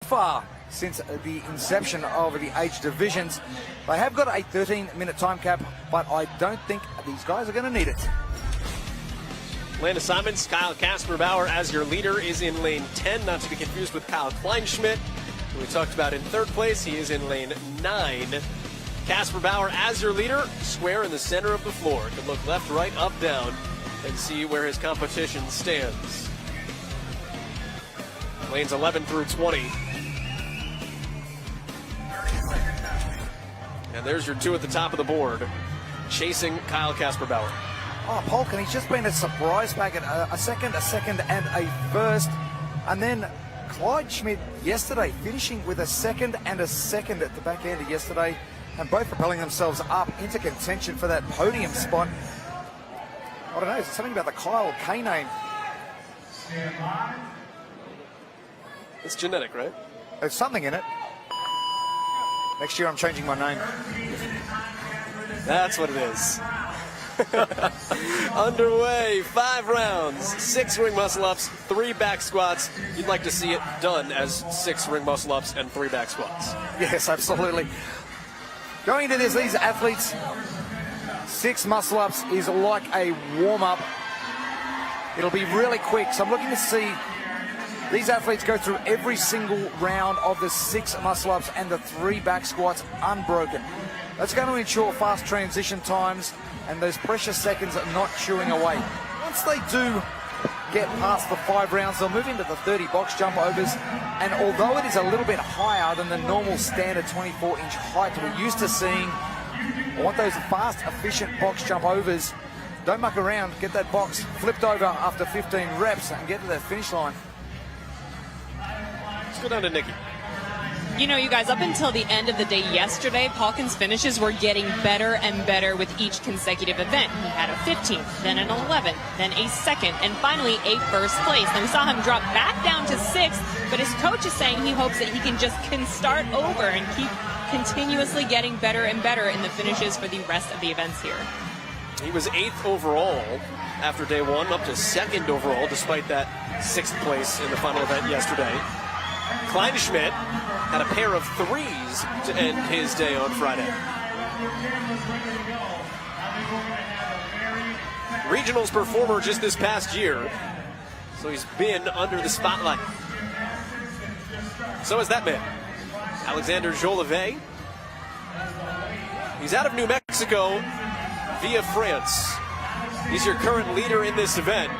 far since the inception of the age divisions. They have got a 13-minute time cap, but I don't think these guys are going to need it. Land assignments, Kyle Kasper-Bauer as your leader is in lane 10, not to be confused with Kyle Kleinschmidt, who we talked about in third place. He is in lane 9. Kasper-Bauer as your leader, square in the center of the floor. Can look left, right, up, down, and see where his competition stands. Lanes 11 through 20. And there's your two at the top of the board, chasing Kyle Kasper-Bauer. Oh, Polk, and he's just been a surprise packet. A second, and a first. And then Kleinschmidt yesterday finishing with a second at the back end of yesterday, and both propelling themselves up into contention for that podium spot. I don't know, is it something about the Kyle K name? It's genetic, right? There's something in it. Next year I'm changing my name. That's what it is. Underway, 5 rounds, 6 ring muscle ups, 3 back squats. You'd like to see it done as 6 ring muscle ups and 3 back squats. Yes, absolutely. Going into this, these athletes, 6 muscle ups is like a warm up. It'll be really quick, so I'm looking to see these athletes go through every single round of the 6 muscle ups and the 3 back squats unbroken. That's going to ensure fast transition times and those precious seconds are not chewing away. Once they do get past the 5 rounds, they'll move into the 30 box jump overs. And although it is a little bit higher than the normal standard 24-inch height we're used to seeing, I want those fast, efficient box jump overs. Don't muck around, get that box flipped over after 15 reps and get to that finish line. Let's go down to Nikki. You know, you guys, up until the end of the day yesterday, Palkin's finishes were getting better and better with each consecutive event. He had a 15th, then an 11th, then a 2nd, and finally a 1st place. And we saw him drop back down to 6th, but his coach is saying he hopes that he can start over and keep continuously getting better and better in the finishes for the rest of the events here. He was 8th overall after day 1, up to 2nd overall, despite that 6th place in the final event yesterday. Kleinschmidt had a pair of 3s to end his day on Friday. Regionals performer just this past year, so he's been under the spotlight. So is that man, Alexander Jolivet. He's out of New Mexico via France. He's your current leader in this event.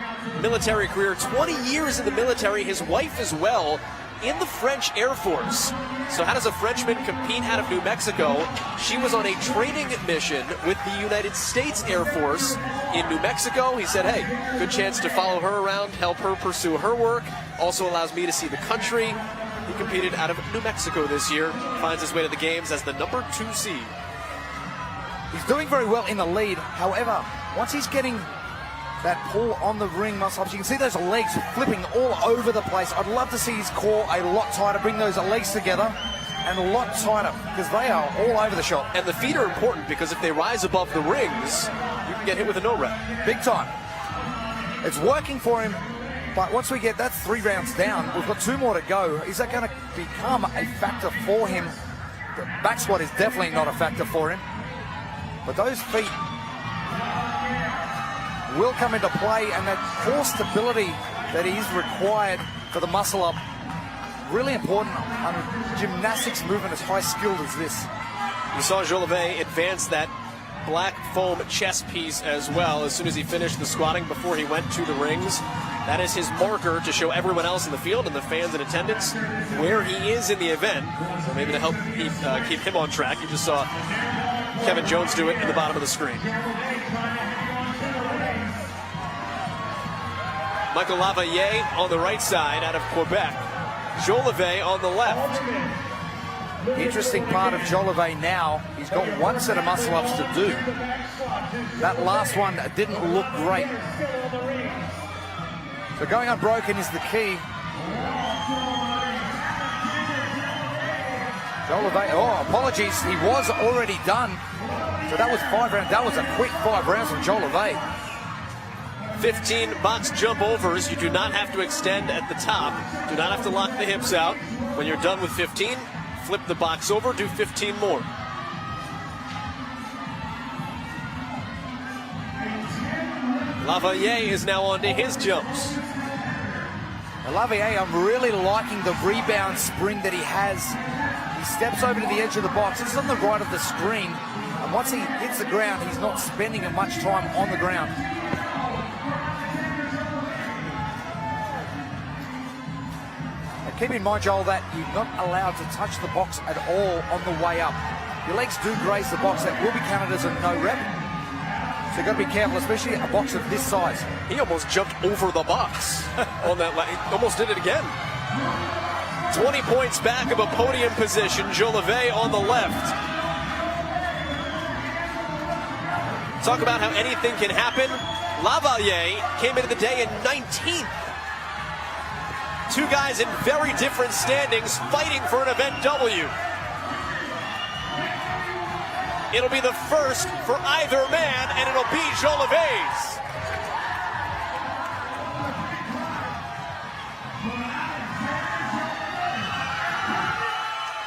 Military career, 20 years in the military, his wife as well, in the French Air Force. So how does a Frenchman compete out of New Mexico? She was on a training mission with the United States Air Force in New Mexico. He said, hey, good chance to follow her around, help her pursue her work. Also allows me to see the country. He competed out of New Mexico this year, finds his way to the games as the number 2 seed. He's doing very well in the lead. However, once he's getting that pull on the ring muscle ups, you can see those legs flipping all over the place. I'd love to see his core a lot tighter, bring those legs together and a lot tighter, because they are all over the shop. And the feet are important, because if they rise above the rings, you can get hit with a no rep. Big time. It's working for him, but once we get that 3 rounds down, we've got 2 more to go. Is that going to become a factor for him? The back squat is definitely not a factor for him, but those feet will come into play, and that core stability that is required for the muscle up, really important on a gymnastics movement as high skilled as this. You saw Jolivet advance that black foam chest piece as well as soon as he finished the squatting before he went to the rings. That is his marker to show everyone else in the field and the fans in attendance where he is in the event. So maybe to help keep him on track. You just saw Kevin Jones do it in the bottom of the screen. Michael Lavalle on the right side out of Quebec. Jolivet on the left. The interesting part of Jolivet now, he's got 1 set of muscle ups to do. That last one didn't look great. So going unbroken is the key. Jolivet, oh, apologies, he was already done. So that was 5 rounds. That was a quick 5 rounds from Jolivet. 15 box jump overs. You do not have to extend at the top. Do not have to lock the hips out. When you're done with 15, flip the box over, do 15 more. Lavalier is now on to his jumps. Lavalier, I'm really liking the rebound spring that he has. He steps over to the edge of the box. This is on the right of the screen. And once he hits the ground, he's not spending much time on the ground. Now keep in mind, Joel, that you're not allowed to touch the box at all on the way up. Your legs do graze the box. That will be counted as a no rep. So you've got to be careful, especially a box of this size. He almost jumped over the box on that. He almost did it again. 20 points back of a podium position. Jolivet on the left. Talk about how anything can happen. Lavalier came into the day in 19th. Two guys in very different standings fighting for an event W. It'll be the first for either man, and it'll be Jolivet's.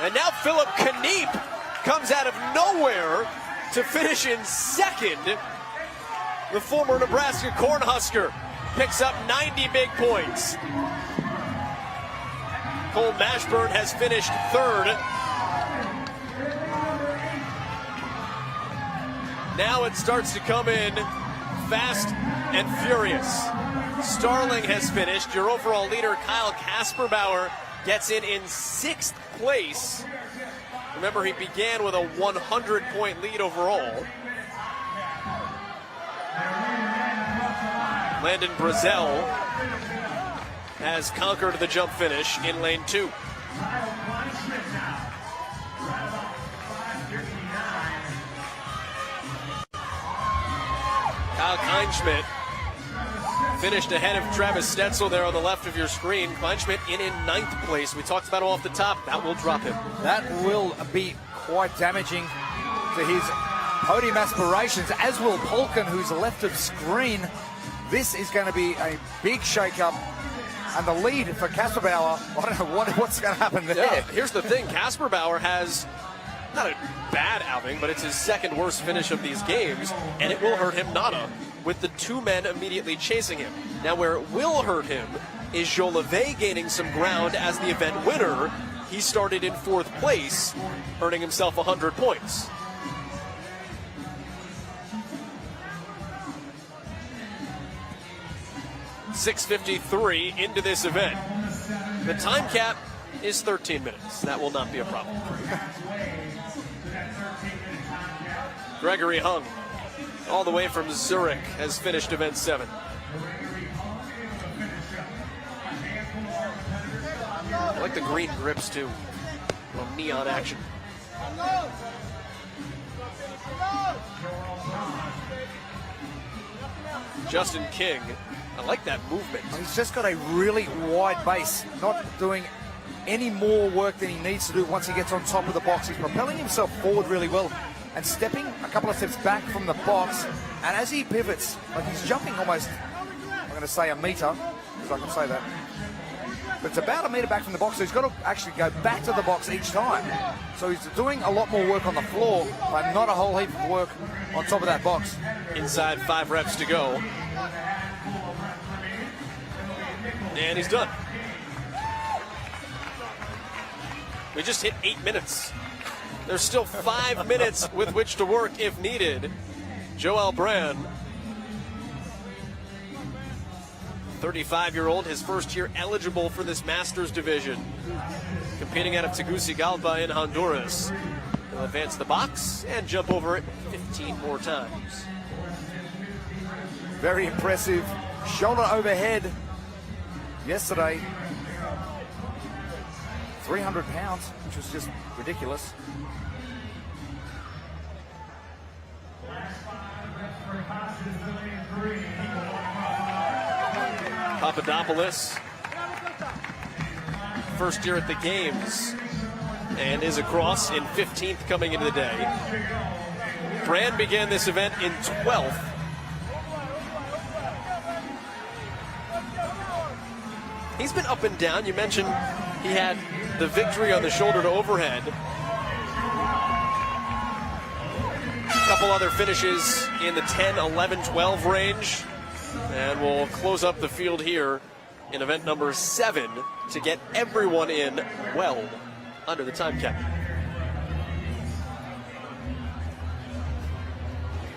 And now Philip Kniep comes out of nowhere to finish in second. The former Nebraska Cornhusker picks up 90 big points. Cole Mashburn has finished third. Now it starts to come in fast and furious. Starling has finished. Your overall leader, Kyle Kasperbauer, gets in sixth place. Remember, he began with a 100-point lead overall. Landon Brazel has conquered the jump finish in lane 2. Kyle Kleinschmidt finished ahead of Travis Stetzel there on the left of your screen. Kleinschmidt in ninth place. We talked about him off the top. That will drop him. That will be quite damaging to his podium aspirations, as will Polkin, who's left of screen. This is going to be a big shake-up. And the lead for Kasperbauer, I don't know what's going to happen there. Yeah, here's the thing. Kasperbauer has not a bad outing, but it's his second worst finish of these games, and it will hurt him nada, with the two men immediately chasing him. Now, where it will hurt him is Jolivet gaining some ground as the event winner. He started in fourth place, earning himself 100 points. .653 into this event. The time cap is 13 minutes. That will not be a problem. Gregory Hung, all the way from Zurich, has finished event 7. I like the green grips too. A little neon action. Justin King, I like that movement. He's just got a really wide base, not doing any more work than he needs to do once he gets on top of the box. He's propelling himself forward really well and stepping a couple of steps back from the box. And as he pivots, like he's jumping almost, I'm going to say a meter, because I can say that. But it's about a meter back from the box, so he's got to actually go back to the box each time. So he's doing a lot more work on the floor, but not a whole heap of work on top of that box. Inside 5 reps to go. And he's done. We just hit 8 minutes. There's still 5 minutes with which to work if needed. Joel Brand, 35-year-old, his first year eligible for this Masters division. Competing out of Tegucigalpa in Honduras. He'll advance the box and jump over it 15 more times. Very impressive. Shoulder overhead yesterday. 300 pounds, which was just ridiculous. Papadopoulos, first year at the games, and is across in 15th coming into the day. Brand began this event in 12th. he's been up and down. You mentioned he had the victory on the shoulder to overhead. A couple other finishes in the 10, 11, 12 range. And we'll close up the field here in event number 7 to get everyone in well under the time cap.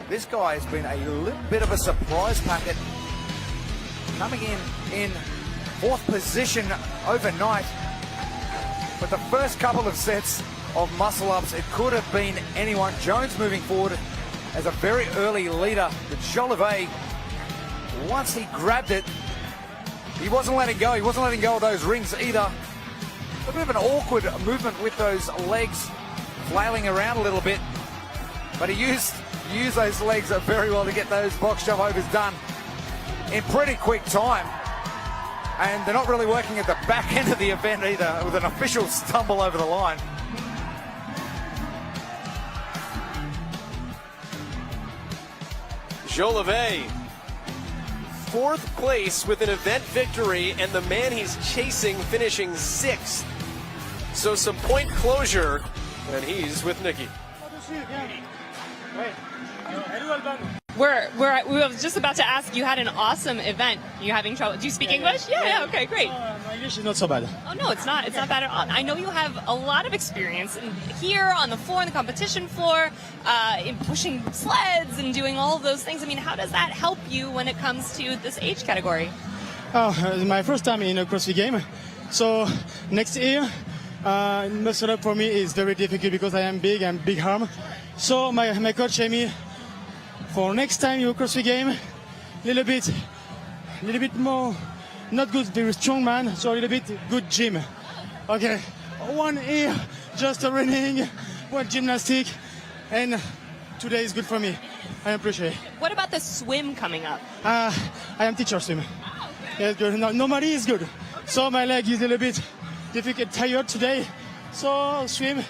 This guy has been a little bit of a surprise packet, coming in 4th position overnight. But the first couple of sets of muscle-ups, it could have been anyone. Jones moving forward as a very early leader. But Jolivet, once he grabbed it, he wasn't letting go. He wasn't letting go of those rings either. A bit of an awkward movement with those legs flailing around a little bit. But he used those legs very well to get those box jump overs done in pretty quick time. And they're not really working at the back end of the event either, with an official stumble over the line. Jolivet, 4th place with an event victory, and the man he's chasing finishing 6th. So some point closure, and he's with Nikki. We were just about to ask, you had an awesome event. You having trouble? Do you speak English? Yeah, okay, great. My English is not so bad. Oh, no, it's not. It's not bad at all. I know you have a lot of experience here on the floor, on the competition floor, in pushing sleds and doing all of those things. I mean, how does that help you when it comes to this age category? It's my first time in a CrossFit game. So next year, muscle up for me is very difficult because I am big and big arm. So my coach told me, for next time you CrossFit game, little bit more, not good, very strong man, so a little bit good gym. Okay, 1 year, just running, 1 gymnastic, and today is good for me. I appreciate it. What about the swim coming up? I am teacher swim. Yeah, good. No, normally is good. So my leg is a little bit difficult, tired today. So swim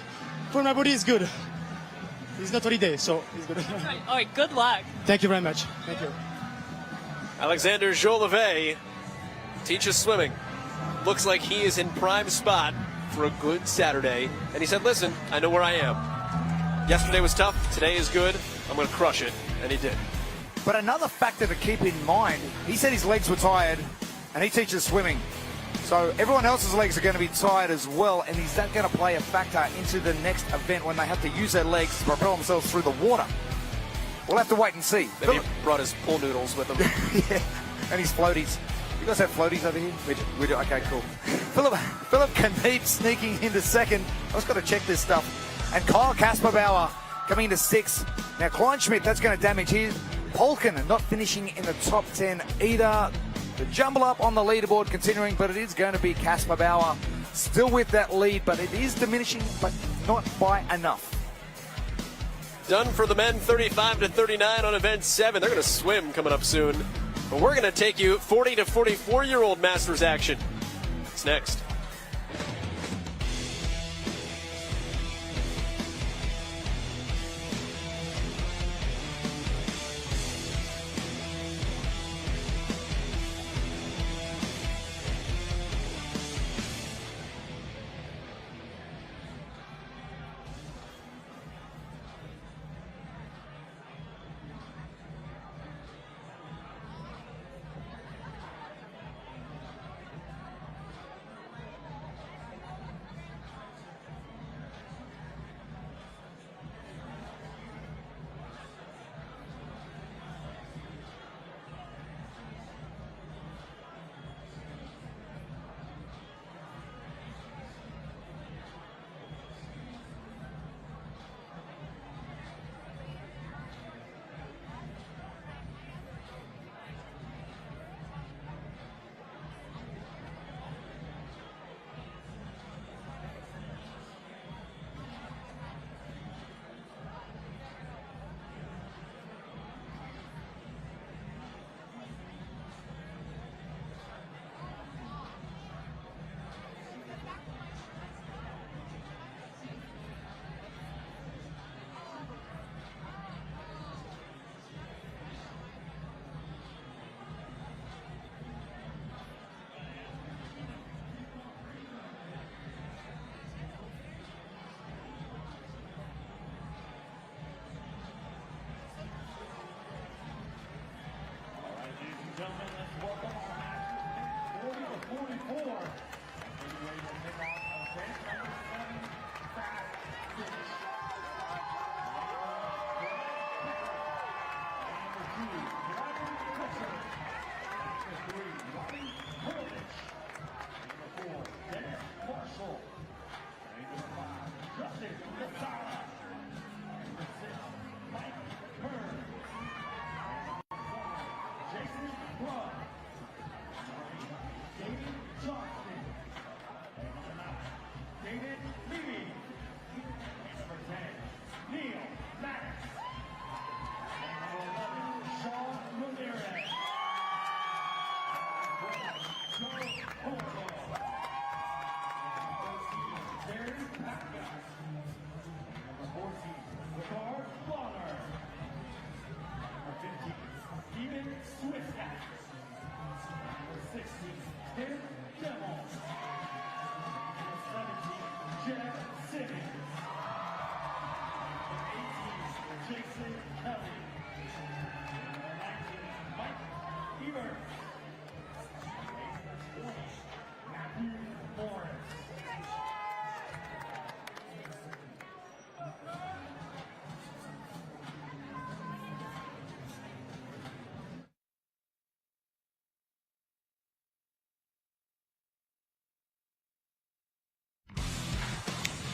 for my body is good. It's not holiday, so it's good. All right, good luck. Thank you very much. Thank you. Alexander Jolivet teaches swimming. Looks like he is in prime spot for a good Saturday. And he said, listen, I know where I am. Yesterday was tough. Today is good. I'm going to crush it. And he did. But another factor to keep in mind, he said his legs were tired, and he teaches swimming. So everyone else's legs are going to be tired as well, and is that going to play a factor into the next event when they have to use their legs to propel themselves through the water? We'll have to wait and see. Then he brought his pool noodles with him. Yeah, and his floaties. You guys have floaties over here? We do. Okay, cool. Philip Kniep sneaking into 2nd. I just got to check this stuff. And Kyle Kasperbauer coming into 6th. Now Kleinschmidt, that's going to damage his. Polkin not finishing in the top 10 either. The jumble up on the leaderboard continuing, but it is going to be Kasperbauer still with that lead, but it is diminishing, but not by enough. Done for the men, 35-39 on event 7. They're going to swim coming up soon. But we're going to take you 40 to 44-year-old Masters action. It's next.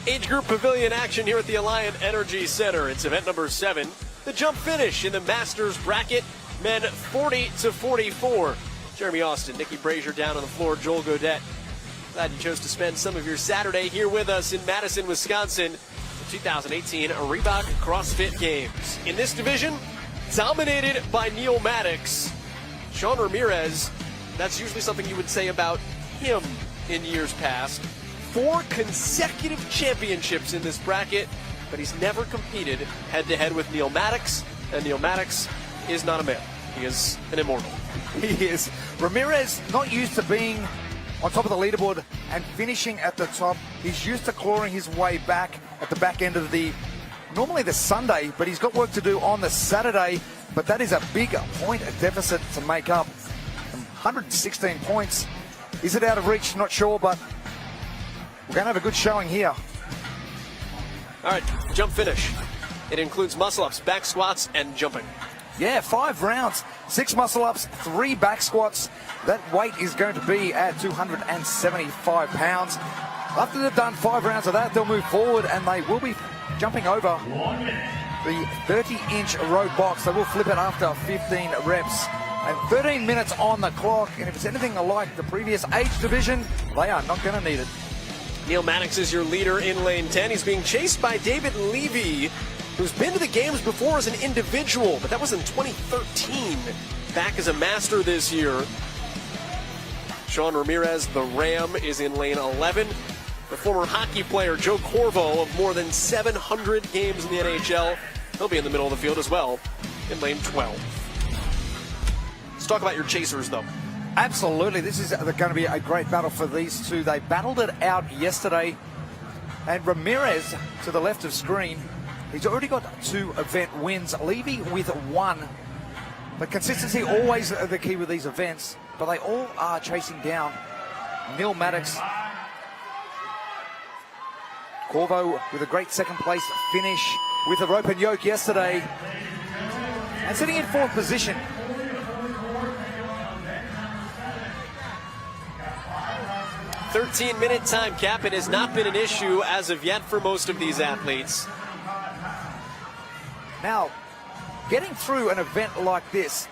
Age group pavilion action here at the Alliant Energy Center. It's event number 7, the jump finish in the Masters bracket, men 40 to 44. Jeremy Austin, Nikki Brazier down on the floor, Joel Godet. Glad you chose to spend some of your Saturday here with us in Madison, Wisconsin, the 2018 Reebok CrossFit Games. In this division, dominated by Neil Maddox. Sean Ramirez, that's usually something you would say about him in years past. 4 consecutive championships in this bracket, but he's never competed head-to-head with Neil Maddox, and Neil Maddox is not a man. He is an immortal. He is. Ramirez not used to being on top of the leaderboard and finishing at the top. He's used to clawing his way back at the back end of normally the Sunday, but he's got work to do on the Saturday. But that is a big point deficit to make up. 116 points. Is it out of reach? Not sure, but we're going to have a good showing here. All right, jump finish. It includes muscle-ups, back squats, and jumping. Yeah, 5 rounds, 6 muscle-ups, 3 back squats. That weight is going to be at 275 pounds. After they've done 5 rounds of that, they'll move forward and they will be jumping over the 30-inch road box. They will flip it after 15 reps. And 13 minutes on the clock. And if it's anything like the previous age division, they are not going to need it. Neil Maddox is your leader in lane 10. He's being chased by David Levy, who's been to the games before as an individual, but that was in 2013, back as a master this year. Sean Ramirez, the Ram, is in lane 11. The former hockey player Joe Corvo of more than 700 games in the NHL, he'll be in the middle of the field as well in lane 12. Let's talk about your chasers, though. Absolutely. This is going to be a great battle for these two. They battled it out yesterday. And Ramirez, to the left of screen, he's already got 2 event wins. Levy with 1. But consistency always the key with these events. But they all are chasing down Neil Maddox. Corvo with a great second place finish with the rope and yoke yesterday. And sitting in 4th position. A 13-minute time cap. It has not been an issue as of yet for most of these athletes. Now, getting through an event like this,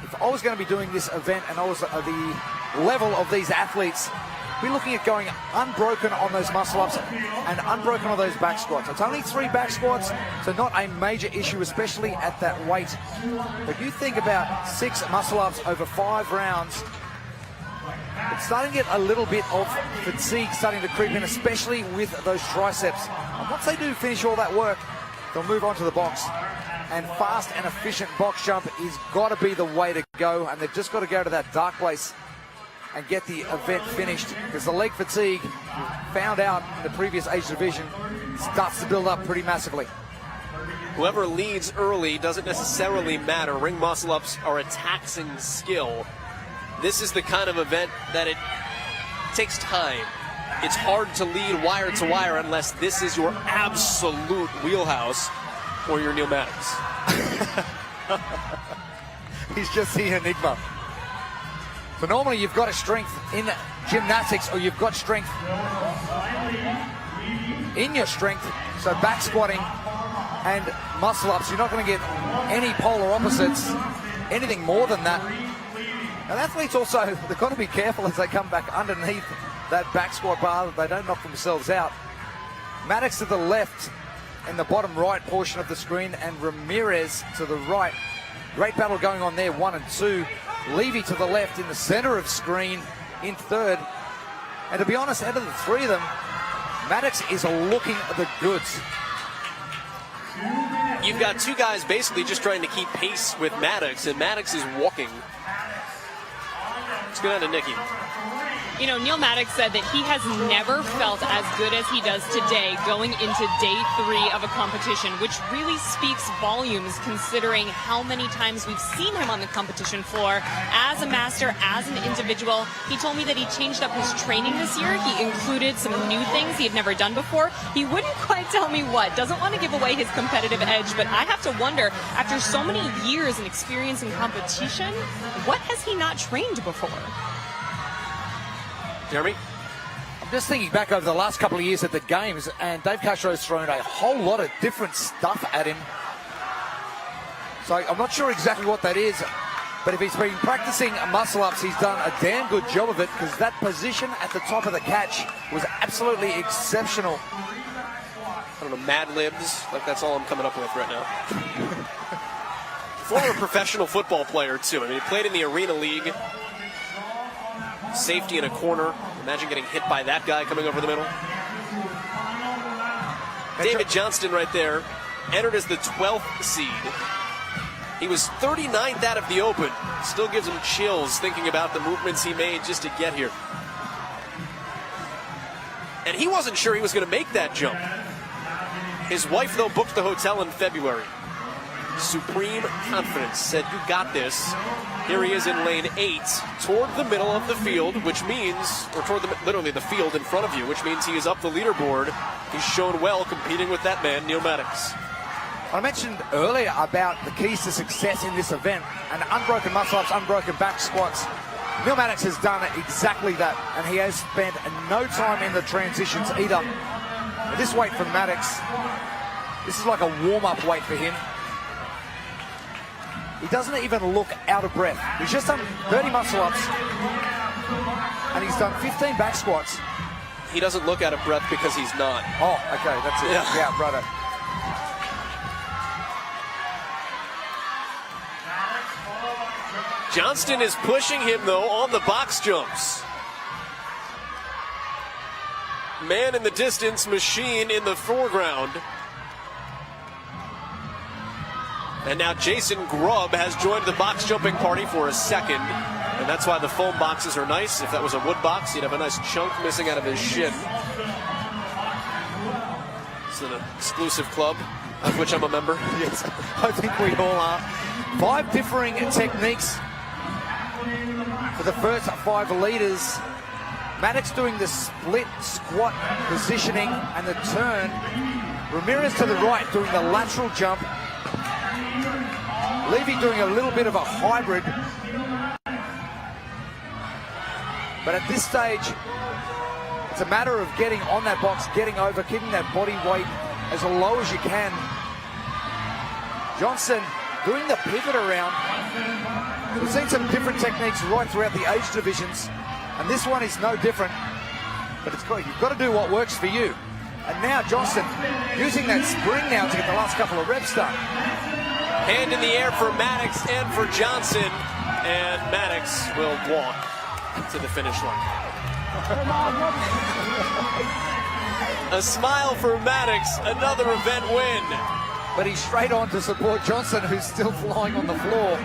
if I was going to be doing this event and I was at the level of these athletes, we're looking at going unbroken on those muscle-ups and unbroken on those back squats. It's only 3 back squats, so not a major issue, especially at that weight. But you think about 6 muscle-ups over 5 rounds, it's starting to get a little bit of fatigue starting to creep in, especially with those triceps. And once they do finish all that work, they'll move on to the box. And fast and efficient box jump is got to be the way to go. And they've just got to go to that dark place and get the event finished. Because the leg fatigue, found out in the previous age division, starts to build up pretty massively. Whoever leads early doesn't necessarily matter. Ring muscle-ups are a taxing skill. This is the kind of event that it takes time. It's hard to lead wire to wire unless this is your absolute wheelhouse or your Neil Maddox. He's just the enigma. So normally you've got a strength in gymnastics, or you've got strength in your strength. So back squatting and muscle ups, you're not going to get any polar opposites, anything more than that. And athletes also, they've got to be careful as they come back underneath that back squat bar that they don't knock themselves out. Maddox to the left in the bottom right portion of the screen, and Ramirez to the right. Great battle going on there, 1 and 2. Levy to the left in the center of screen in 3rd. And to be honest, out of the 3 of them, Maddox is looking the goods. You've got 2 guys basically just trying to keep pace with Maddox, and Maddox is walking. Let's go down to Nikki. You know, Neil Maddox said that he has never felt as good as he does today going into day 3 of a competition, which really speaks volumes considering how many times we've seen him on the competition floor as a master, as an individual. He told me that he changed up his training this year. He included some new things he had never done before. He wouldn't quite tell me what. Doesn't want to give away his competitive edge, but I have to wonder, after so many years and experience in competition, what has he not trained before? Jeremy? I'm just thinking back over the last couple of years at the games, and Dave Castro's thrown a whole lot of different stuff at him. So I'm not sure exactly what that is, but if he's been practicing muscle-ups, he's done a damn good job of it, because that position at the top of the catch was absolutely exceptional. I don't know, Mad Libs, like that's all I'm coming up with right now. Former professional football player, too. I mean, he played in the Arena League. Safety in a corner. Imagine getting hit by that guy coming over the middle. David Johnston right there, entered as the 12th seed. He was 39th out of the Open. Still gives him chills thinking about the movements he made just to get here. And he wasn't sure he was going to make that jump. His wife, though, booked the hotel in February. Supreme confidence, said, "You got this." Here he is in lane 8, toward the middle of the field, which means, or toward literally the field in front of you, which means he is up the leaderboard. He's shown well competing with that man, Neil Maddox. I mentioned earlier about the keys to success in this event, and unbroken muscle-ups, unbroken back squats. Neil Maddox has done exactly that, and he has spent no time in the transitions either. This weight from Maddox, this is like a warm-up weight for him. He doesn't even look out of breath. He's just done 30 muscle-ups, and he's done 15 back squats. He doesn't look out of breath because he's not. Oh, okay, that's it. Yeah, brother. Johnston is pushing him, though, on the box jumps. Man in the distance, machine in the foreground. And now Jason Grubb has joined the box jumping party for a second. And that's why the foam boxes are nice. If that was a wood box, you'd have a nice chunk missing out of his shin. It's an exclusive club, of which I'm a member. Yes, I think we all are. 5 differing techniques for the first 5 leaders. Maddox doing the split squat positioning and the turn. Ramirez to the right doing the lateral jump. Levy doing a little bit of a hybrid. But at this stage, it's a matter of getting on that box, getting over, keeping that body weight as low as you can. Johnson doing the pivot around. We've seen some different techniques right throughout the age divisions, and this one is no different. But you've got to do what works for you. And now Johnson using that spring now to get the last couple of reps done. Hand in the air for Maddox and for Johnson, and Maddox will walk to the finish line. A smile for Maddox, another event win. But he's straight on to support Johnson, who's still flying on the floor.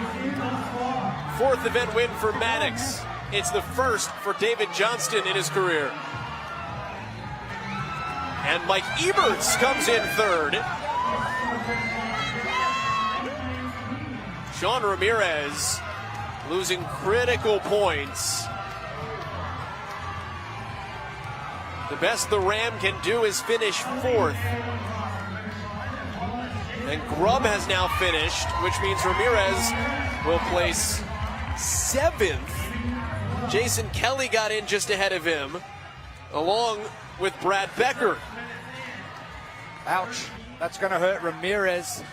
4th event win for Maddox. It's the first for David Johnston in his career. And Mike Eberts comes in 3rd. Sean Ramirez losing critical points. The best the Ram can do is finish 4th. And Grubb has now finished, which means Ramirez will place 7th. Jason Kelly got in just ahead of him, along with Brad Becker. Ouch, that's going to hurt Ramirez.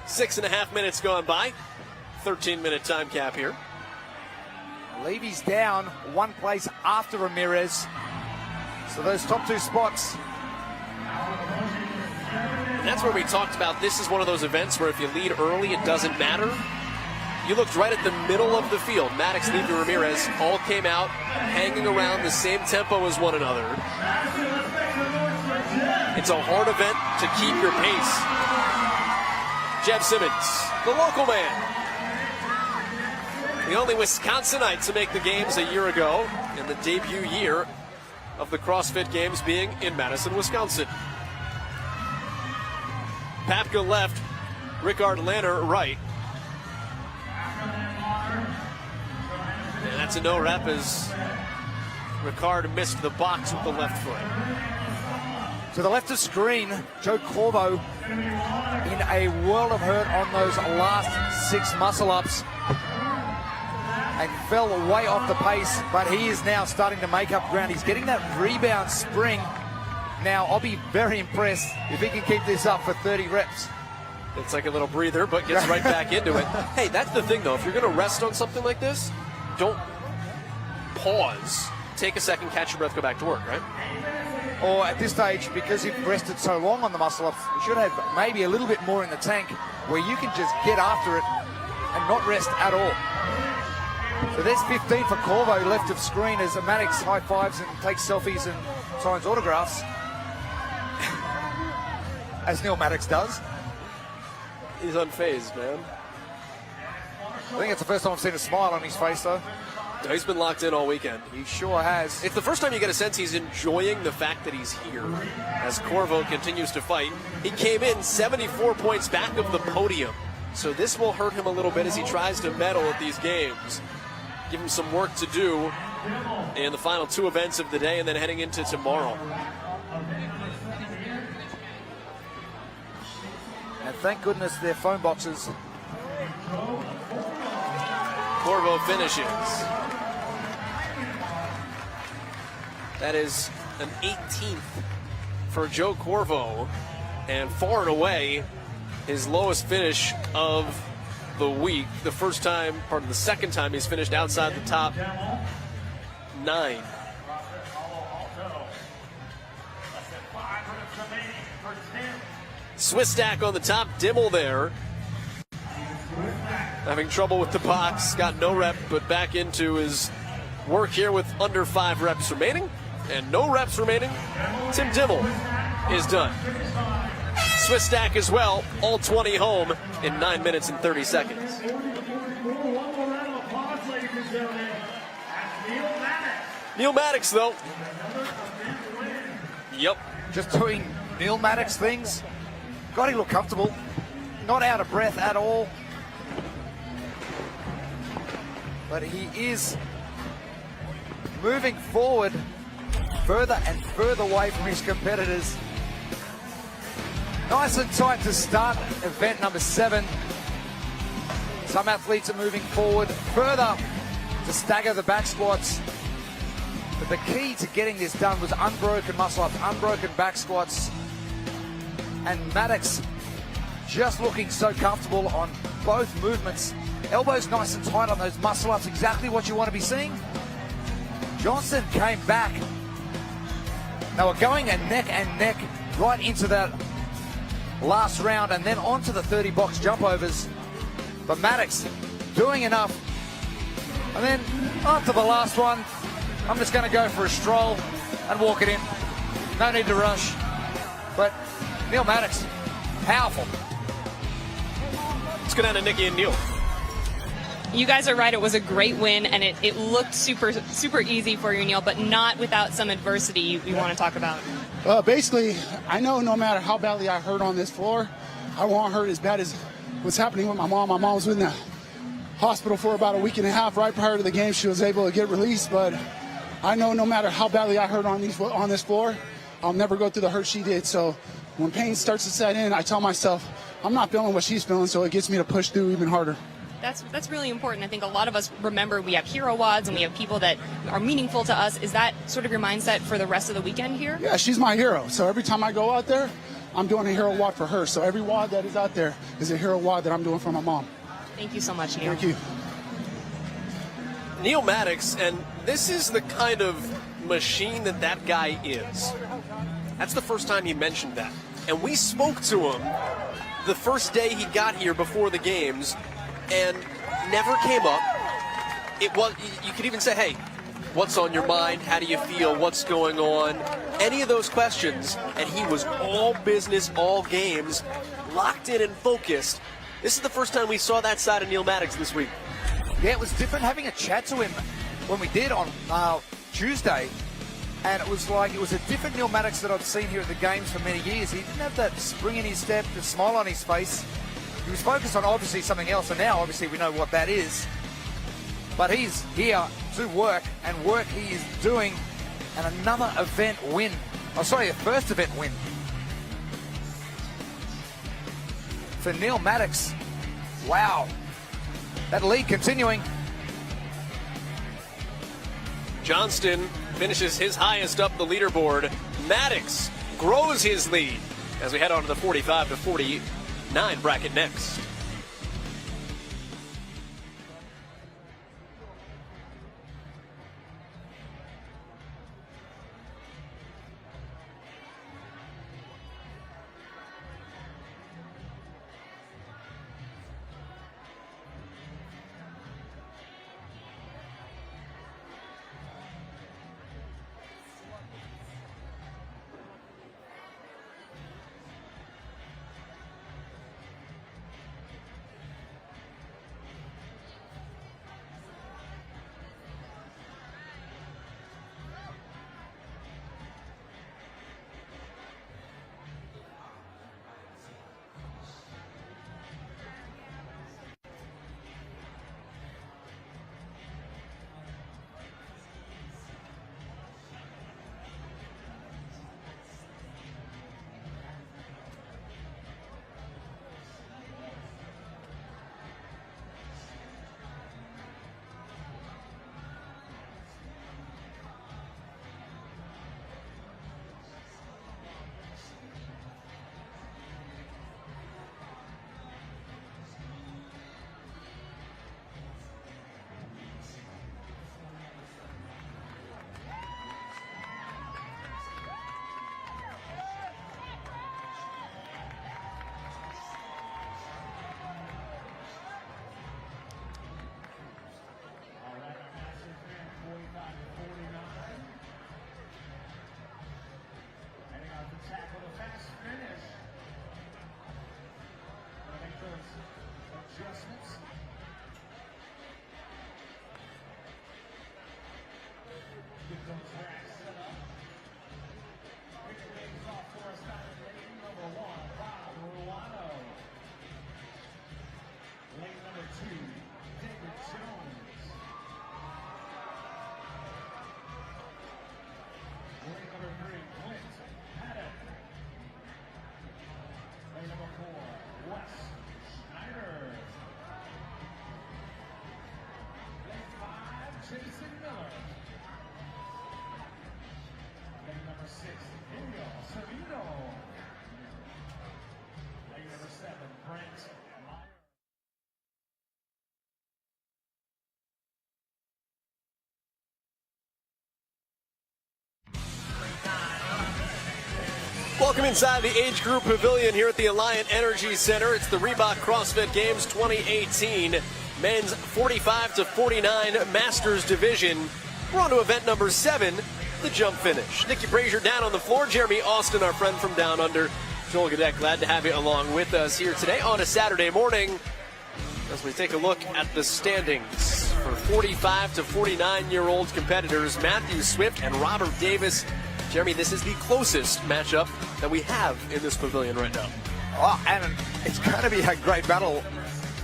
6.5 minutes gone by. 13-minute time cap here. Levy's down 1 place after Ramirez. So those top 2 spots. And that's where we talked about this is one of those events where if you lead early, it doesn't matter. You looked right at the middle of the field. Maddox, Levy, Ramirez all came out hanging around the same tempo as one another. It's a hard event to keep your pace. Jeb Simmons, the local man. The only Wisconsinite to make the games a year ago, in the debut year of the CrossFit Games being in Madison, Wisconsin. Papka left, Rickard Lanner right. And that's a no rep as Rickard missed the box with the left foot. To the left of screen, Joe Corvo in a world of hurt on those last 6 muscle-ups. and fell way off the pace, but he is now starting to make up ground. He's getting that rebound spring. Now, I'll be very impressed if he can keep this up for 30 reps. It's like a little breather, but gets right back into it. Hey, that's the thing, though. If you're going to rest on something like this, don't pause. Take a second, catch your breath, go back to work, right? Or at this stage, because you've rested so long on the muscle-ups, you should have maybe a little bit more in the tank where you can just get after it and not rest at all. So there's 15 for Corvo left of screen as Maddox high-fives and takes selfies and signs autographs. As Neil Maddox does. He's unfazed, man. I think it's the first time I've seen a smile on his face, though. No, he's been locked in all weekend. He sure has. It's the first time you get a sense he's enjoying the fact that he's here as Corvo continues to fight. He came in 74 points back of the podium, so this will hurt him a little bit as he tries to medal at these games. Give him some work to do in the final two events of the day and then heading into tomorrow. And thank goodness they're phone boxes. Corvo finishes. That is an 18th for Joe Corvo, and far and away his lowest finish of the week. The second time he's finished outside the top 9. Swiss stack on the top, Dimmel there. Having trouble with the box, got no rep, but back into his work here with under 5 reps remaining. And no reps remaining. Tim Dimmel is done. Swiss stack as well, all 20 home in 9 minutes and 30 seconds. Neil Maddox, though. Yep. Just doing Neil Maddox things. God, he looked comfortable. Not out of breath at all. But he is moving forward further and further away from his competitors. Nice and tight to start event number 7. Some athletes are moving forward further to stagger the back squats. But the key to getting this done was unbroken muscle-ups, unbroken back squats. And Maddox just looking so comfortable on both movements. Elbows nice and tight on those muscle-ups, exactly what you want to be seeing. Johnson came back. They were going neck and neck right into that last round and then onto the 30-box jump overs. But Maddox doing enough. And then after the last one, I'm just going to go for a stroll and walk it in. No need to rush. But Neil Maddox, powerful. Let's go down to Nikki and Neil. You guys are right. It was a great win, and it looked super easy for you, Neil, but not without some adversity you want to talk about. Basically, I know no matter how badly I hurt on this floor, I won't hurt as bad as what's happening with my mom. My mom was in the hospital for about a week and a half. Right prior to the game, she was able to get released, but I know no matter how badly I hurt on this floor, I'll never go through the hurt she did. So when pain starts to set in, I tell myself, I'm not feeling what she's feeling, so it gets me to push through even harder. That's really important. I think a lot of us remember we have hero WODs and we have people that are meaningful to us. Is that sort of your mindset for the rest of the weekend here? Yeah, she's my hero. So every time I go out there, I'm doing a hero WOD for her. So every WOD that is out there is a hero WOD that I'm doing for my mom. Thank you so much, Neil. Thank you. Neil Maddox, and this is the kind of machine that guy is. That's the first time he mentioned that. And we spoke to him the first day he got here before the games, and never came up. It was, you could even say, hey, what's on your mind? How do you feel? What's going on? Any of those questions, and he was all business, all games, locked in and focused. This is the first time we saw that side of Neil Maddox this week. Yeah, it was different having a chat to him when we did on Tuesday. And it was a different Neil Maddox that I've seen here at the games for many years. He didn't have that spring in his step, the smile on his face. He was focused on obviously something else, and now obviously we know what that is. But he's here to work, and work he is doing, and another event win. Oh, sorry, a first event win for Neil Maddox. Wow. That lead continuing. Johnston finishes his highest up the leaderboard. Maddox grows his lead as we head on to the 45 to 49 bracket next. Welcome inside the age group pavilion here at the Alliant Energy Center. It's the Reebok CrossFit Games 2018 men's 45 to 49 Masters Division. We're on to event number 7, the jump finish. Nikki Brazier down on the floor. Jeremy Austin, our friend from down under. Joel Gadet, glad to have you along with us here today on a Saturday morning as we take a look at the standings for 45 to 49-year-old competitors Matthew Swift and Robert Davis. Jeremy, this is the closest matchup that we have in this pavilion right now. Oh, and it's going to be a great battle.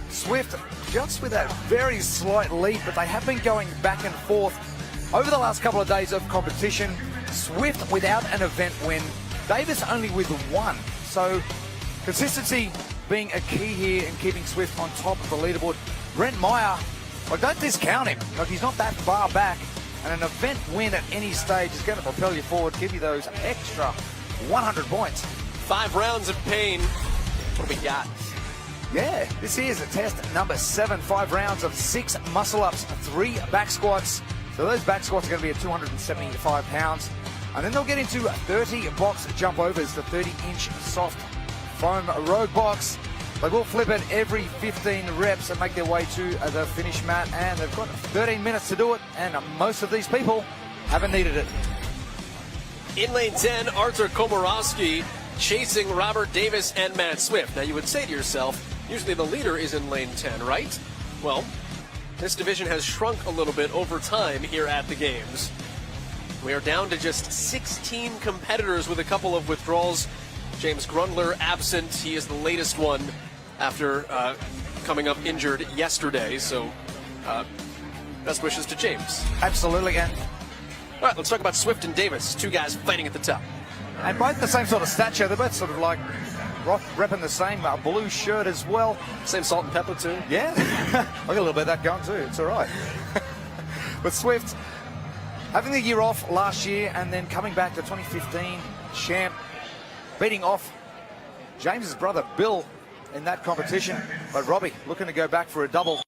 Swift just with that very slight lead, but they have been going back and forth over the last couple of days of competition. Swift without an event win, Davis only with one. So consistency being a key here in keeping Swift on top of the leaderboard. Brent Meyer, well, don't discount him. Like, he's not that far back. And an event win at any stage is going to propel you forward, give you those extra 100 points. 5 rounds of pain. What do we got? Yeah, this is test number 7. 5 rounds of 6 muscle-ups, 3 back squats. So those back squats are going to be at 275 pounds. And then they'll get into 30 box jump overs, the 30-inch soft foam road box. They will flip it every 15 reps and make their way to the finish mat. And they've got 13 minutes to do it. And most of these people haven't needed it. In lane 10, Artur Komorowski chasing Robert Davis and Matt Swift. Now you would say to yourself, usually the leader is in lane 10, right? Well, this division has shrunk a little bit over time here at the games. We are down to just 16 competitors with a couple of withdrawals. James Grundler absent. He is the latest one after coming up injured yesterday. So best wishes to James. Absolutely. And all right, let's talk about Swift and Davis, 2 guys fighting at the top. And both the same sort of stature. They're both sort of like repping the same blue shirt as well. Same salt and pepper too. Yeah, I got a little bit of that going too. It's all right. But Swift having the year off last year and then coming back to 2015 champ, beating off James's brother Bill in that competition. But Robbie looking to go back for a double.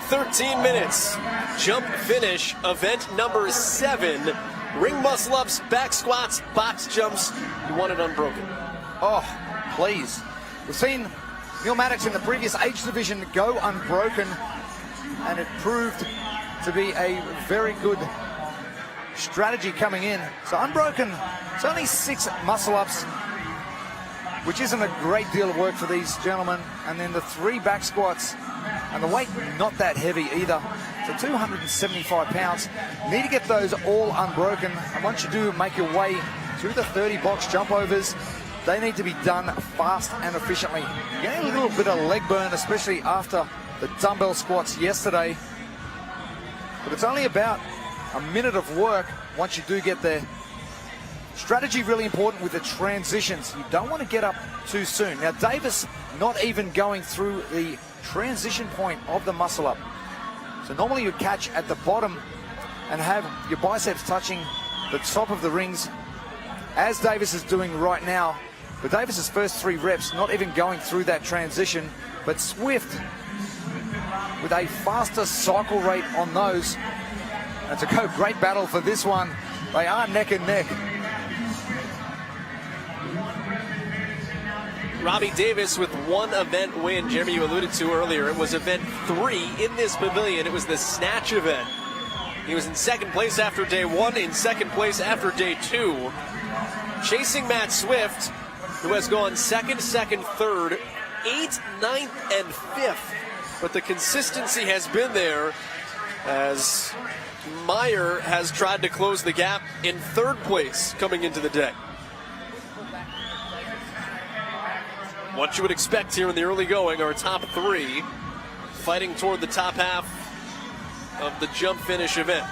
"13 minutes, jump finish, event number 7. Ring muscle ups, back squats, box jumps. You want it unbroken." Oh, please. We've seen Neil Maddox in the previous age division go unbroken, and it proved to be a very good strategy coming in. So unbroken, it's only 6 muscle ups, which isn't a great deal of work for these gentlemen. And then the 3 back squats, and the weight not that heavy either. So 275 pounds. You need to get those all unbroken. And once you do make your way through the 30 box jump overs, they need to be done fast and efficiently. You're getting a little bit of leg burn, especially after the dumbbell squats yesterday. But it's only about a minute of work once you do get there. Strategy really important with the transitions. You don't want to get up too soon. Now Davis not even going through the transition point of the muscle up. So normally you catch at the bottom and have your biceps touching the top of the rings, as Davis is doing right now. But Davis's first 3 reps not even going through that transition, but Swift with a faster cycle rate on those. And to go, great battle for this one. They are neck and neck. Robbie Davis with 1 event win. Jeremy, you alluded to earlier, it was event 3 in this pavilion. It was the snatch event. He was in 2nd place after day 1, in 2nd place after day 2. Chasing Matt Swift, who has gone 2nd, 3rd, 8th, 9th, and 5th. But the consistency has been there as Meyer has tried to close the gap in 3rd place coming into the day. What you would expect here in the early going, our top 3 fighting toward the top half of the jump finish event.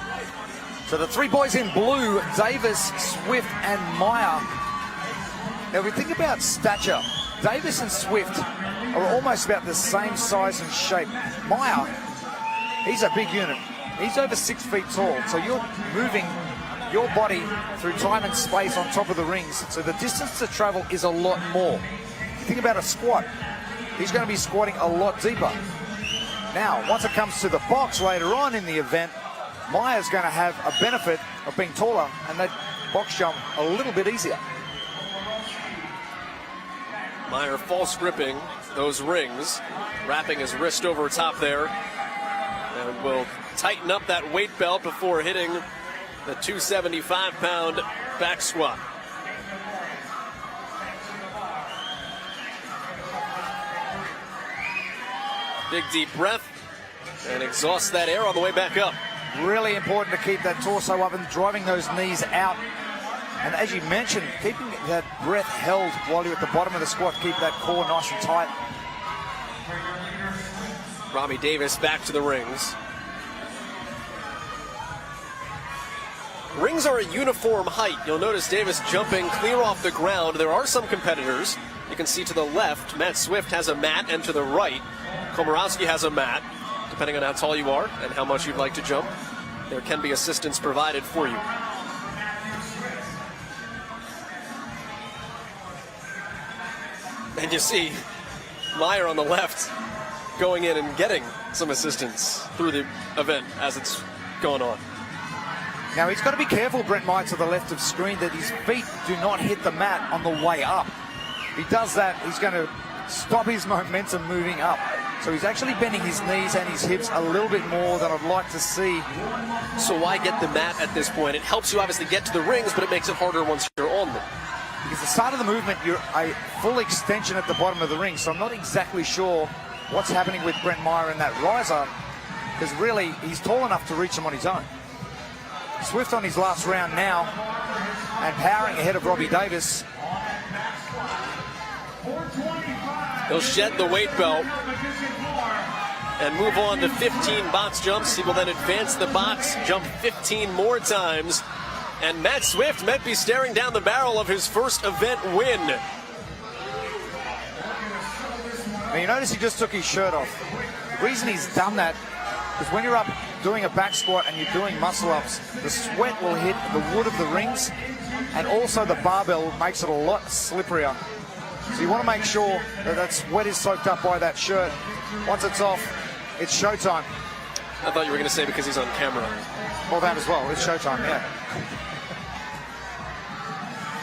So the 3 boys in blue, Davis, Swift, and Meyer. Now, if we think about stature, Davis and Swift are almost about the same size and shape. Meyer, he's a big unit. He's over 6 feet tall, so you're moving your body through time and space on top of the rings. So the distance to travel is a lot more. Think about a squat. He's going to be squatting a lot deeper. Now, once it comes to the box later on in the event, Meyer's going to have a benefit of being taller and that box jump a little bit easier. Meyer false gripping those rings, wrapping his wrist over top there, and will tighten up that weight belt before hitting the 275-pound back squat. Big deep breath and exhaust that air on the way back up. Really important to keep that torso up and driving those knees out. And as you mentioned, keeping that breath held while you're at the bottom of the squat, keep that core nice and tight. Robbie Davis back to the rings. Rings are a uniform height. You'll notice Davis jumping clear off the ground. There are some competitors. You can see to the left, Matt Swift has a mat, and to the right, Komorowski has a mat. Depending on how tall you are and how much you'd like to jump, there can be assistance provided for you. And you see Meyer on the left going in and getting some assistance through the event as it's going on. Now he's got to be careful, Brent Meyer, to the left of screen, that his feet do not hit the mat on the way up. If he does that, he's going to stop his momentum moving up. So he's actually bending his knees and his hips a little bit more than I'd like to see. So why get the mat at this point? It helps you obviously get to the rings, but it makes it harder once you're on them. Because the start of the movement, you're a full extension at the bottom of the ring. So I'm not exactly sure what's happening with Brent Meyer in that riser, because really he's tall enough to reach him on his own. Swift on his last round now and powering ahead of Robbie Davis. He'll shed the weight belt and move on to 15 box jumps. He will then advance the box, jump 15 more times. And Matt Swift might be staring down the barrel of his first event win. Now you notice he just took his shirt off. The reason he's done that is when you're up doing a back squat and you're doing muscle ups, the sweat will hit the wood of the rings, and also the barbell makes it a lot slipperier. So you want to make sure that that sweat is soaked up by that shirt. Once it's off, it's showtime. I thought you were going to say because he's on camera. Well, that as well. It's showtime, yeah.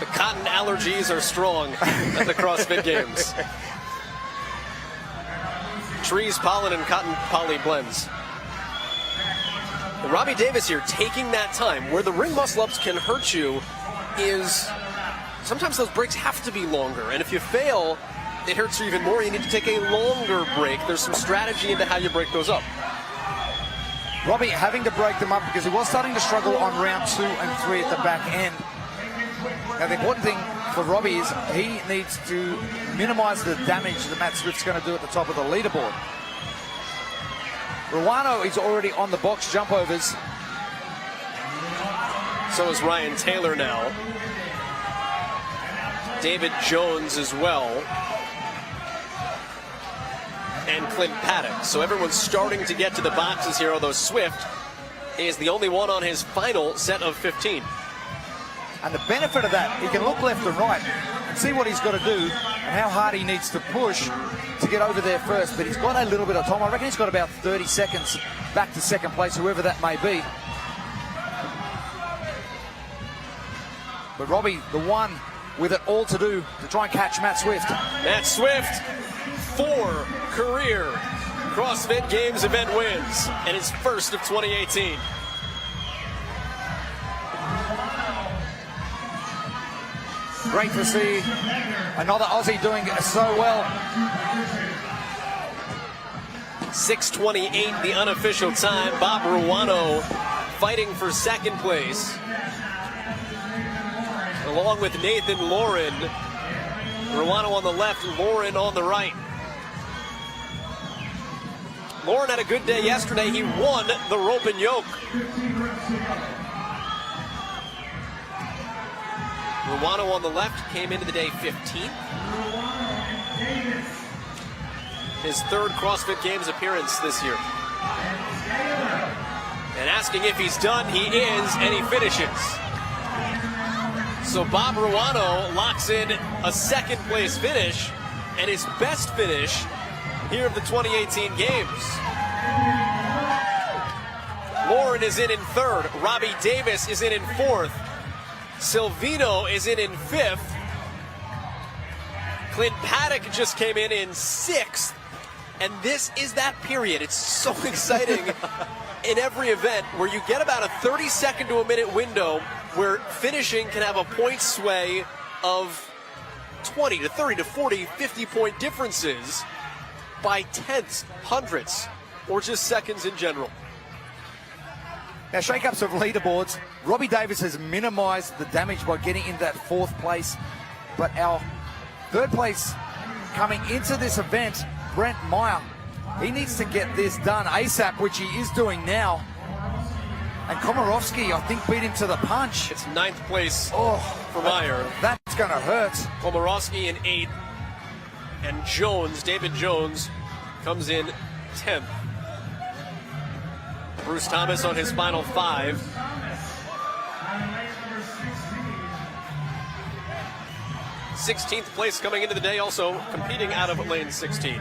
The cotton allergies are strong at the CrossFit Games. Trees, pollen, and cotton poly blends. And Robbie Davis here taking that time. Where the ring muscle ups can hurt you is sometimes those breaks have to be longer. And if you fail, it hurts you even more. You need to take a longer break. There's some strategy into how you break those up. Robbie having to break them up because he was starting to struggle on round 2 and 3 at the back end. Now, the important thing for Robbie is he needs to minimize the damage that Matt Swift's going to do at the top of the leaderboard. Ruano is already on the box jump overs. So is Ryan Taylor now. David Jones as well. And Clint Paddock. So everyone's starting to get to the boxes here, although Swift is the only one on his final set of 15. And the benefit of that, he can look left and right and see what he's got to do and how hard he needs to push to get over there first. But he's got a little bit of time. I reckon he's got about 30 seconds back to second place, whoever that may be. But Robbie, the one with it all to do to try and catch Matt Swift. Matt Swift, 4 career CrossFit Games event wins, and his first of 2018. Great to see another Aussie doing so well. 6:28, the unofficial time. Bob Ruano fighting for second place, along with Nathan Lauren. Ruano on the left, Lauren on the right. Lauren had a good day yesterday. He won the rope and yoke. Ruano on the left came into the day 15th. His third CrossFit Games appearance this year. And asking if he's done, he is, and he finishes. So Bob Ruano locks in a second place finish and his best finish here of the 2018 Games. Lauren is in third. Robbie Davis is in fourth. Silvino is in fifth. Clint Paddock just came in sixth. And this is that period. It's so exciting in every event where you get about a 30-second to a minute window where finishing can have a point sway of 20 to 30 to 40, 50-point differences by tenths, hundredths, or just seconds in general. Now, shake-ups of leaderboards. Robbie Davis has minimized the damage by getting in that fourth place. But our third place coming into this event, Brent Meyer, he needs to get this done ASAP, which he is doing now. And Komorowski, I think, beat him to the punch. It's ninth place for Meyer. That's going to hurt. Komorowski in eighth. And Jones, David Jones, comes in 10th. Bruce Thomas on his final 5. th place coming into the day, also competing out of lane 16.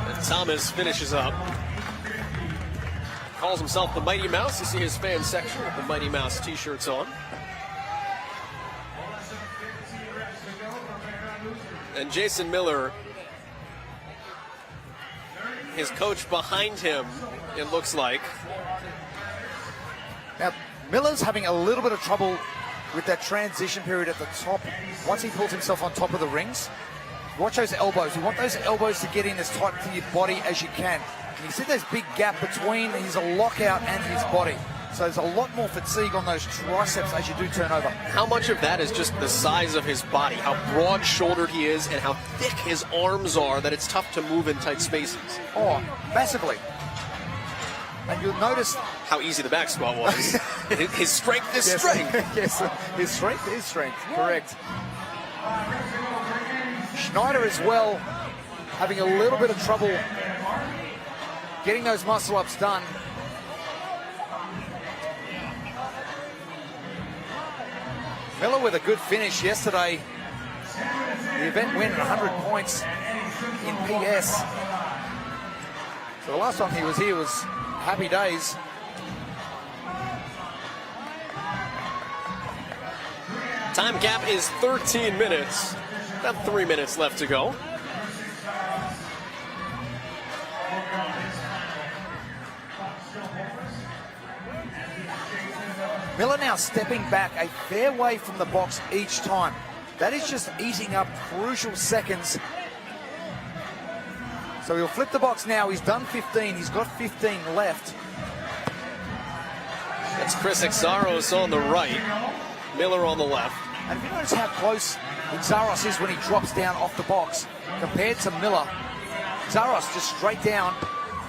And Thomas finishes up. Calls himself the Mighty Mouse. You see his fan section with the Mighty Mouse t-shirts on. And Jason Miller, his coach behind him, it looks like. Now, Miller's having a little bit of trouble with that transition period at the top. Once he pulls himself on top of the rings, watch those elbows. You want those elbows to get in as tight to your body as you can. And you see there's big gap between his lockout and his body. So there's a lot more fatigue on those triceps as you do turn over. How much of that is just the size of his body, how broad-shouldered he is, and how thick his arms are that it's tough to move in tight spaces? Oh, massively. And you'll notice how easy the back squat was. His strength is Yes. strength. Yes, his strength is strength, correct. Schneider as well, having a little bit of trouble getting those muscle-ups done. Miller with a good finish yesterday. The event win 100 points in PS. So the last time he was here was happy days. Time gap is 13 minutes. About 3 minutes left to go. Miller now stepping back a fair way from the box each time. That is just eating up crucial seconds. So he'll flip the box now. He's done 15. He's got 15 left. That's Chris Exaros on the right, Miller on the left. And if you notice how close Exaros is when he drops down off the box compared to Miller, Exaros just straight down.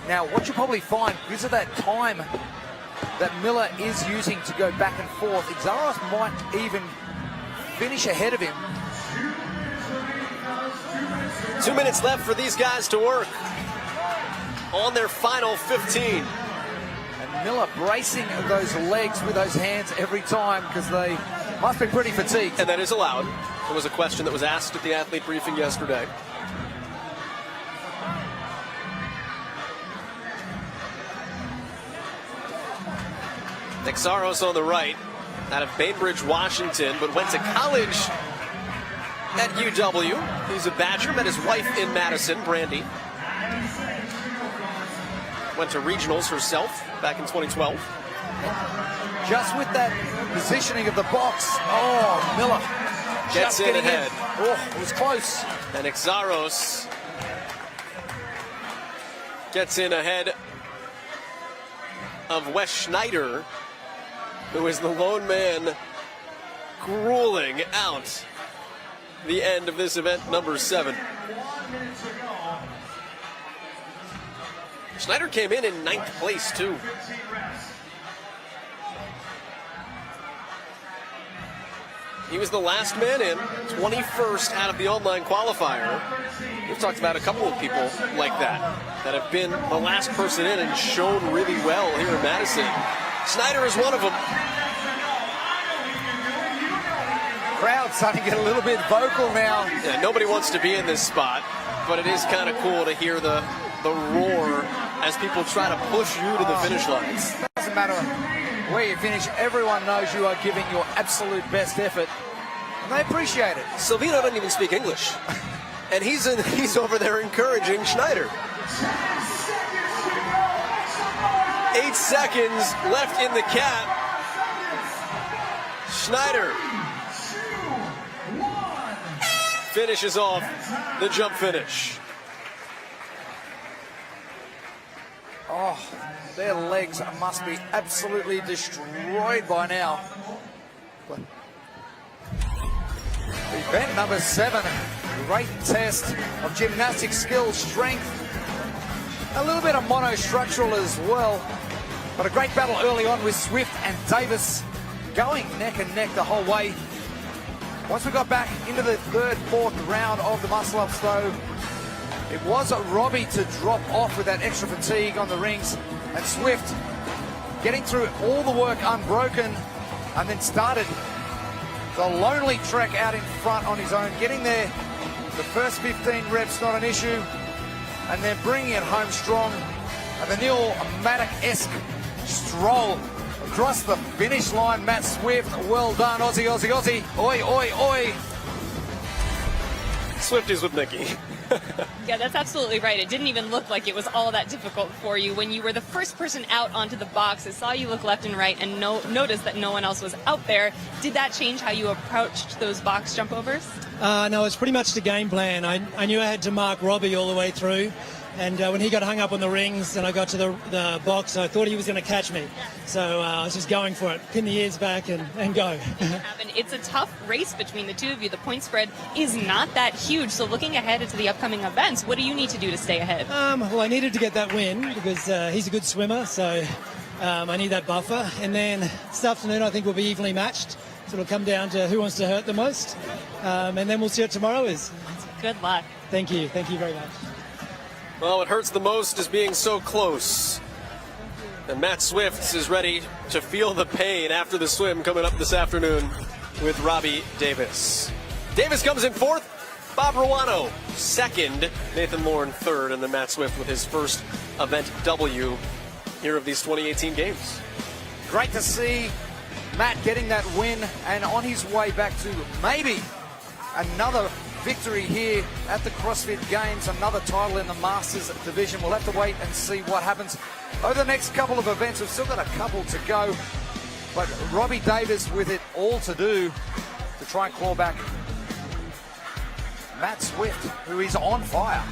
Now, what you'll probably find, because of that time that Miller is using to go back and forth, Exaros might even finish ahead of him. 2 minutes left for these guys to work on their final 15. And Miller bracing those legs with those hands every time because they must be pretty fatigued. And that is allowed. There was a question that was asked at the athlete briefing yesterday. Exaros on the right, out of Bainbridge, Washington, but went to college at UW. He's a Badger, met his wife in Madison, Brandy. Went to regionals herself back in 2012. Just with that positioning of the box. Oh, Miller Gets just in getting ahead. Oh, it was close. And Exaros gets in ahead of Wes Schneider, who is the lone man grueling out the end of this event, number 7. Schneider came in 9th place, too. He was the last man in, 21st out of the online qualifier. We've talked about a couple of people like that have been the last person in and shown really well here in Madison. Schneider is one of them. Crowd starting to get a little bit vocal now. Yeah, nobody wants to be in this spot, but it is kind of cool to hear the roar as people try to push you to the finish line. It doesn't matter where you finish. Everyone knows you are giving your absolute best effort, and they appreciate it. Silvino doesn't even speak English, and he's over there encouraging Schneider. 8 seconds left in the cap. Schneider finishes off the jump finish. Oh, their legs must be absolutely destroyed by now. Event number 7, great test of gymnastic skills, strength, a little bit of monostructural as well, but a great battle early on with Swift and Davis going neck and neck the whole way. Once we got back into the 3rd, 4th round of the muscle-ups though, it was Robbie to drop off with that extra fatigue on the rings, and Swift getting through all the work unbroken, and then started the lonely trek out in front on his own, getting there. The first 15 reps not an issue, and then bringing it home strong. And the Neil Maddock-esque stroll across the finish line. Matt Swift, well done, Aussie, Aussie, Aussie. Oi, oi, oi. Swift is with Nikki. Yeah, that's absolutely right. It didn't even look like it was all that difficult for you. When you were the first person out onto the box, I saw you look left and right and noticed that no one else was out there. Did that change how you approached those box jump overs? No, it's pretty much the game plan. I knew I had to mark Robbie all the way through. And when he got hung up on the rings and I got to the box, I thought he was going to catch me. So I was just going for it, pin the ears back and go. It's a tough race between the two of you. The point spread is not that huge. So looking ahead into the upcoming events, what do you need to do to stay ahead? Well, I needed to get that win because he's a good swimmer. So I need that buffer. And then this afternoon, I think we'll be evenly matched. So it'll come down to who wants to hurt the most. And then we'll see what tomorrow is. Good luck. Thank you. Thank you very much. Well, what hurts the most is being so close. And Matt Swift is ready to feel the pain after the swim coming up this afternoon with Robbie Davis. Davis comes in fourth, Bob Ruano second, Nathan Lorne third, and then Matt Swift with his first event W here of these 2018 games. Great to see Matt getting that win and on his way back to maybe another victory here at the CrossFit Games, another title in the Masters division. We'll have to wait and see what happens over the next couple of events. We've still got a couple to go, but Robbie Davis with it all to do to try and claw back Matt Swift, who is on fire.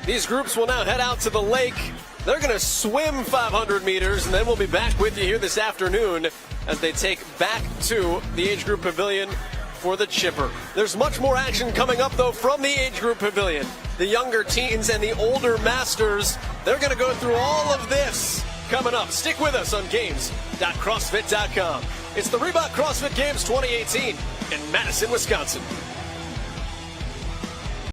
These groups will now head out to the lake. They're going to swim 500 meters, and then we'll be back with you here this afternoon as they take back to the age group pavilion for the chipper. There's much more action coming up, though, from the age group pavilion. The younger teens and the older masters, they're going to go through all of this coming up. Stick with us on games.crossfit.com. It's the Reebok CrossFit Games 2018 in Madison, Wisconsin.